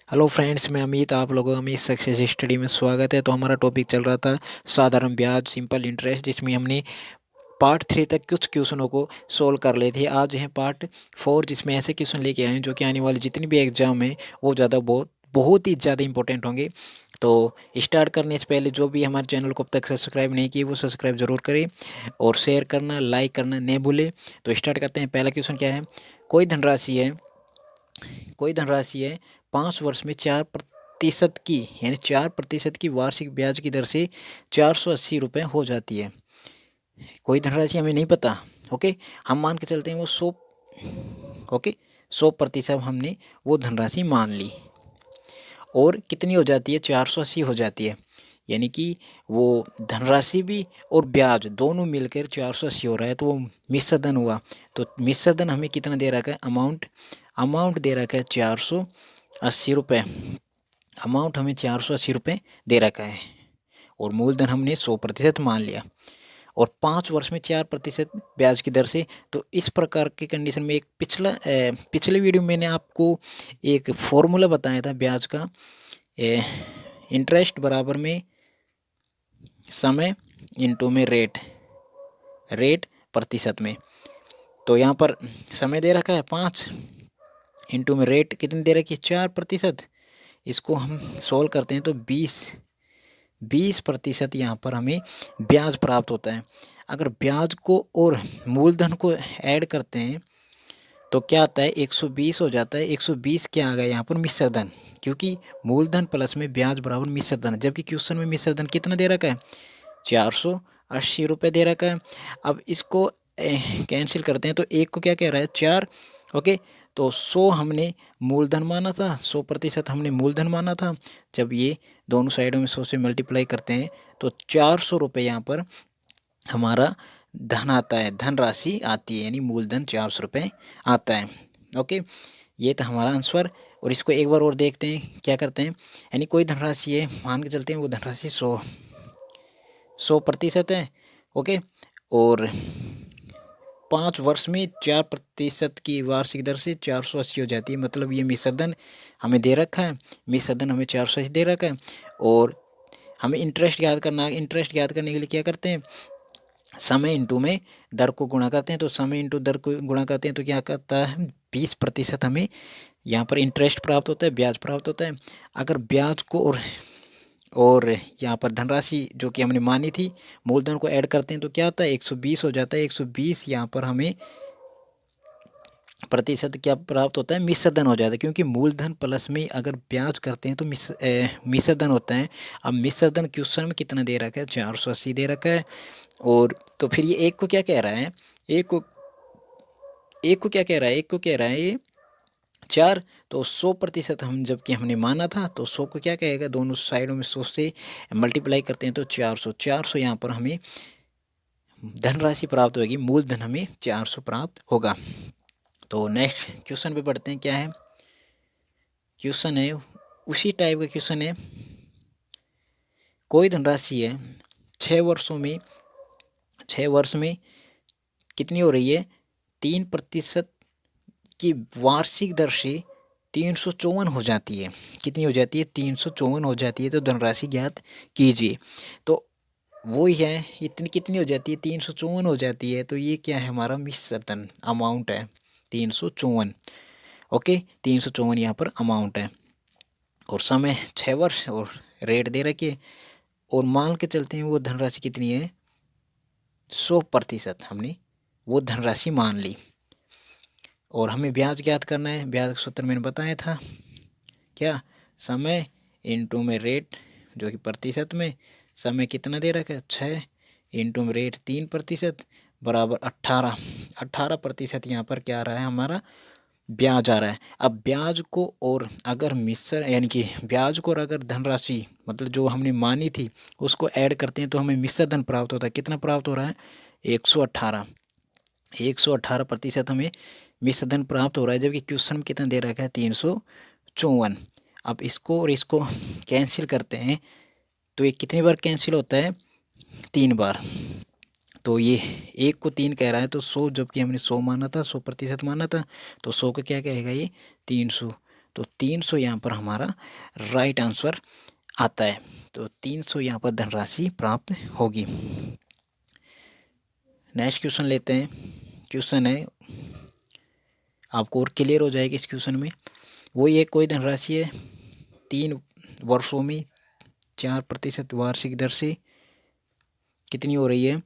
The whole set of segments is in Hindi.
हेलो फ्रेंड्स, मैं अमित। आप लोगों का मेरी सक्सेस स्टडी में स्वागत है। तो हमारा टॉपिक चल रहा था साधारण ब्याज, सिंपल इंटरेस्ट, जिसमें हमने पार्ट 3 तक कुछ क्वेश्चनों को सोल्व कर लिए थे। आज है पार्ट 4, जिसमें ऐसे क्वेश्चन लेके आए हैं जो कि आने वाले जितनी भी एग्जाम है वो बहुत बहुत ही ज़्यादा इंपॉर्टेंट होंगे। तो स्टार्ट करने से पहले जो भी हमारे चैनल को अब तक सब्सक्राइब नहीं किए वो सब्सक्राइब जरूर करें और शेयर करना, लाइक करना नहीं भूलें। तो स्टार्ट करते हैं। पहला क्वेश्चन क्या है। कोई धनराशि है कोई धनराशि है 5 वर्ष में 4% की, यानी 4% की वार्षिक ब्याज की दर से 480 रुपये हो जाती है। कोई धनराशि हमें नहीं पता। ओके, हम मान के चलते हैं वो 100। ओके, 100% हमने वो धनराशि मान ली और कितनी हो जाती है, 480 हो जाती है। यानी कि वो धनराशि भी और ब्याज दोनों मिलकर 480 हो रहा है, तो वो मिश्र धन हुआ। तो मिश्र धन हमें कितना दे रखा है, अमाउंट दे रखा है 480 रुपये। अमाउंट हमें 480 रुपये दे रखा है और मूलधन हमने 100% मान लिया और 5 वर्ष में 4% ब्याज की दर से। तो इस प्रकार की कंडीशन में एक पिछले वीडियो में मैंने आपको एक फॉर्मूला बताया था ब्याज का। इंटरेस्ट बराबर में समय इंटू में रेट प्रतिशत में। तो यहाँ पर समय दे रखा है 5, इंटू में रेट कितनी दे रखी है, 4%। इसको हम सोल्व करते हैं तो 20% यहाँ पर हमें ब्याज प्राप्त होता है। अगर ब्याज को और मूलधन को ऐड करते हैं तो क्या आता है, 120 हो जाता है। 120 क्या आ गया यहाँ पर, मिश्र धन, क्योंकि मूलधन प्लस में ब्याज बराबर मिश्र धन। जबकि क्वेश्चन में मिश्र धन कितना दे रखा है, 480 रुपये दे रखा है। अब इसको कैंसिल करते हैं तो एक को क्या कह रहा है, 4। ओके, तो 100 हमने मूलधन माना था, 100% हमने मूलधन माना था। जब ये दोनों साइडों में 100 से मल्टीप्लाई करते हैं तो 400 रुपये यहाँ पर हमारा धन आता है, धनराशि आती है, यानी मूलधन 400 रुपये आता है। ओके, ये था हमारा आंसर। और इसको एक बार और देखते हैं क्या करते हैं। यानी कोई धनराशि है, मान के चलते हैं वो धनराशि 100% है। ओके, और 5 वर्ष में 4% की वार्षिक दर से 480 हो जाती है। मतलब ये मिश्रधन हमें दे रखा है, मिश्रधन हमें 480 दे रखा है और हमें इंटरेस्ट याद करना है। इंटरेस्ट याद करने के लिए क्या करते हैं, समय इंटू में दर को गुणा करते हैं। तो समय इंटू दर को गुणा करते हैं तो क्या करता है, 20% हमें यहाँ पर इंटरेस्ट प्राप्त होता है, ब्याज प्राप्त होता है। अगर ब्याज को और यहाँ पर धनराशि जो कि हमने मानी थी मूलधन को ऐड करते हैं तो क्या आता है, 120 हो जाता है। 120 यहाँ पर हमें प्रतिशत क्या प्राप्त होता है, मिश्र धन हो जाता है, क्योंकि मूलधन प्लस में अगर ब्याज करते हैं तो मिश्र धन होता है। अब मिश्र धन क्वेश्चन में कितना दे रखा है, 480 दे रखा है। और तो फिर ये एक को क्या कह रहा है, एक को क्या कह रहा है, एक को कह रहा है ये 4। तो 100% हम जबकि हमने माना था तो 100 को क्या कहेगा, दोनों साइडों में 100 से मल्टीप्लाई करते हैं तो 400 यहाँ पर हमें धनराशि प्राप्त होगी, मूलधन हमें 400 प्राप्त होगा। तो नेक्स्ट क्वेश्चन पे पढ़ते हैं। क्या है क्वेश्चन, है उसी टाइप का क्वेश्चन है। कोई धनराशि है 6 वर्ष में कितनी हो रही है, 3% की वार्षिक दर से 354 हो जाती है। कितनी हो जाती है, 354 हो जाती है। तो धनराशि ज्ञात कीजिए। तो वो ही है, इतनी कितनी हो जाती है, 354 हो जाती है। तो ये क्या है, हमारा मिश्र धन अमाउंट है 354। ओके, 354 यहाँ पर अमाउंट है और समय 6 वर्ष और रेट दे रखी है। और मान के चलते हैं वो धनराशि कितनी है, 100% हमने वो धनराशि मान ली और हमें ब्याज ज्ञात करना है। ब्याज का सूत्र मैंने बताया था, क्या, समय इंटू में रेट जो कि प्रतिशत में। समय कितना दे रखा है, 6, इंटू में रेट 3% बराबर 18% यहाँ पर क्या आ रहा है, हमारा ब्याज आ रहा है। अब ब्याज को और अगर मिश्र यानी कि ब्याज को और अगर धनराशि मतलब जो हमने मानी थी उसको ऐड करते हैं तो हमें मिश्र धन प्राप्त होता है। कितना प्राप्त हो रहा है, 118% हमें मिश्र धन प्राप्त हो रहा है। जबकि क्वेश्चन में कितना दे रखा है, 354। अब इसको और इसको कैंसिल करते हैं तो ये कितनी बार कैंसिल होता है, 3 बार। तो ये एक को 3 कह रहा है तो 100, जबकि हमने 100 माना था, 100% माना था, तो 100 को क्या कहेगा ये, 300। तो 300 यहाँ पर हमारा राइट आंसर आता है। तो 300 यहाँ पर धनराशि प्राप्त होगी। नेक्स्ट क्वेश्चन लेते हैं। क्वेश्चन है, आपको और क्लियर हो जाएगा इस क्वेश्चन में। वही एक कोई धनराशि है 3 वर्षों में 4% वार्षिक दर से कितनी हो रही है,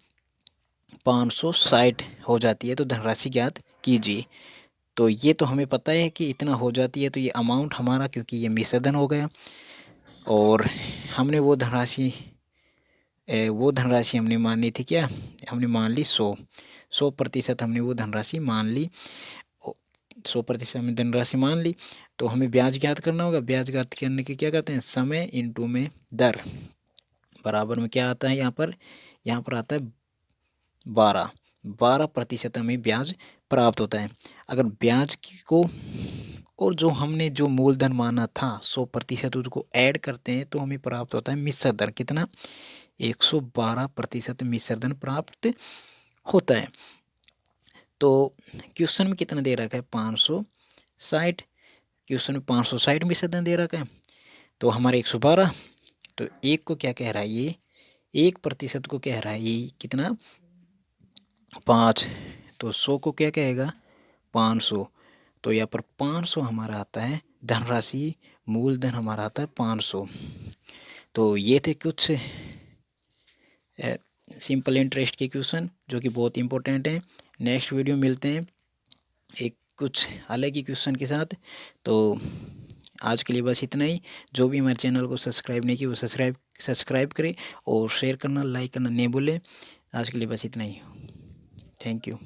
560 हो जाती है। तो धनराशि ज्ञात कीजिए। तो ये तो हमें पता है कि इतना हो जाती है, तो ये अमाउंट हमारा, क्योंकि ये मिश्रधन हो गया, और हमने वो धनराशि हमने मानी थी क्या, हमने मान ली 100% हमने वो धनराशि मान ली, 100% हमने धनराशि मान ली। तो हमें ब्याज ज्ञात करना होगा। ब्याज ज्ञात करने के क्या कहते हैं, समय इंटू में दर, बराबर में क्या आता है यहाँ पर आता है 12% हमें ब्याज प्राप्त होता है। अगर ब्याज को और जो हमने जो मूलधन माना था 100% उसको ऐड करते हैं तो हमें प्राप्त होता है मिश्र दर। कितना, 112% मिश्र धन प्राप्त होता है। तो क्वेश्चन में कितना दे रखा है, 560। क्वेश्चन में 560 मिश्र धन दे रखा है, तो हमारे 112। तो एक को क्या कह रहा है, ये 1% को कह रहा है ये कितना, 5। तो 100 को क्या कहेगा, 500। तो यहाँ पर 500 हमारा आता है धनराशि, मूलधन हमारा आता है 500। तो ये थे कुछ सिंपल इंटरेस्ट के क्वेश्चन जो कि बहुत इंपॉर्टेंट हैं। नेक्स्ट वीडियो मिलते हैं एक कुछ अलग ही क्वेश्चन के साथ। तो आज के लिए बस इतना ही। जो भी हमारे चैनल को सब्सक्राइब नहीं किया वो सब्सक्राइब करें और शेयर करना, लाइक करना नहीं भूलें। आज के लिए बस इतना ही। Thank you.